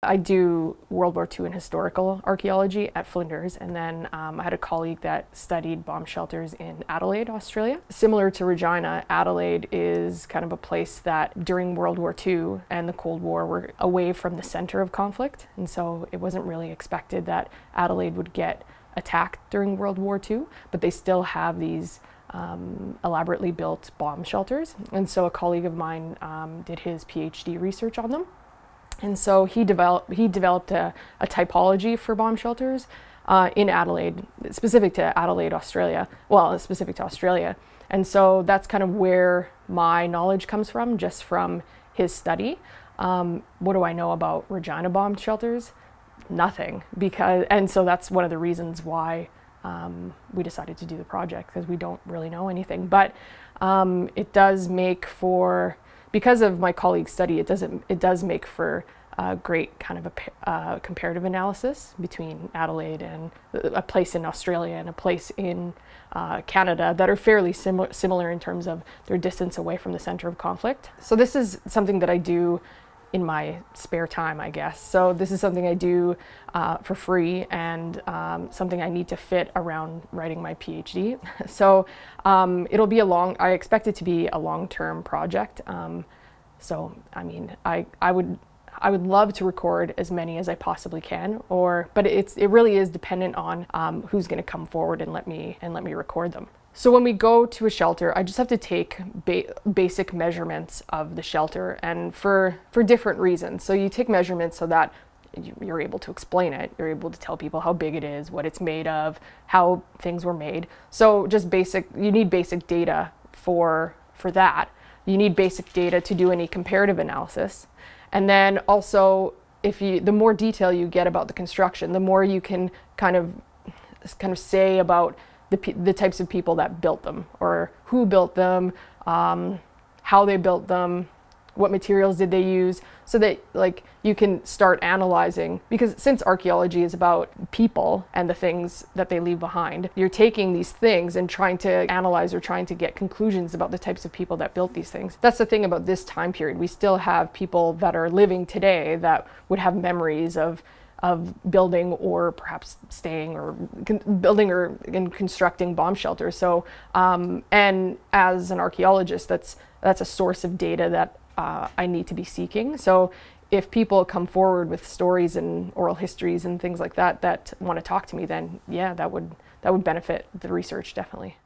I do World War II and historical archaeology at Flinders, and then I had a colleague that studied bomb shelters in Adelaide, Australia. Similar to Regina, Adelaide is kind of a place that during World War II and the Cold War were away from the center of conflict, and so it wasn't really expected that Adelaide would get attacked during World War II, but they still have these elaborately built bomb shelters, and so a colleague of mine did his PhD research on them. And so he developed a typology for bomb shelters in Adelaide, specific to Adelaide, Australia. Well, specific to Australia. And so that's kind of where my knowledge comes from, just from his study. What do I know about Regina bomb shelters? Nothing. And so that's one of the reasons why we decided to do the project, because we don't really know anything. But it does make for, because of my colleague's study, it does make for a great kind of a comparative analysis between Adelaide and a place in Australia and a place in Canada that are fairly similar in terms of their distance away from the center of conflict. So this is something that I do in my spare time, I guess. So this is something I do for free, and something I need to fit around writing my PhD. So I expect it to be a long-term project. So I mean, I would love to record as many as I possibly can, but it really is dependent on who's going to come forward and let me record them. So when we go to a shelter, I just have to take basic measurements of the shelter, and for different reasons. So you take measurements so that you're able to explain it. You're able to tell people how big it is, what it's made of, how things were made. So just you need basic data for that. You need basic data to do any comparative analysis. And then also, the more detail you get about the construction, the more you can kind of say about the types of people that built them, or who built them, how they built them, what materials did they use, so that you can start analyzing. Because since archaeology is about people and the things that they leave behind, you're taking these things and trying to analyze or trying to get conclusions about the types of people that built these things. That's the thing about this time period. We still have people that are living today that would have memories of building, or perhaps staying, or building or constructing bomb shelters. So, and as an archaeologist, that's a source of data that I need to be seeking. So if people come forward with stories and oral histories and things like that want to talk to me, then yeah, that would benefit the research, definitely.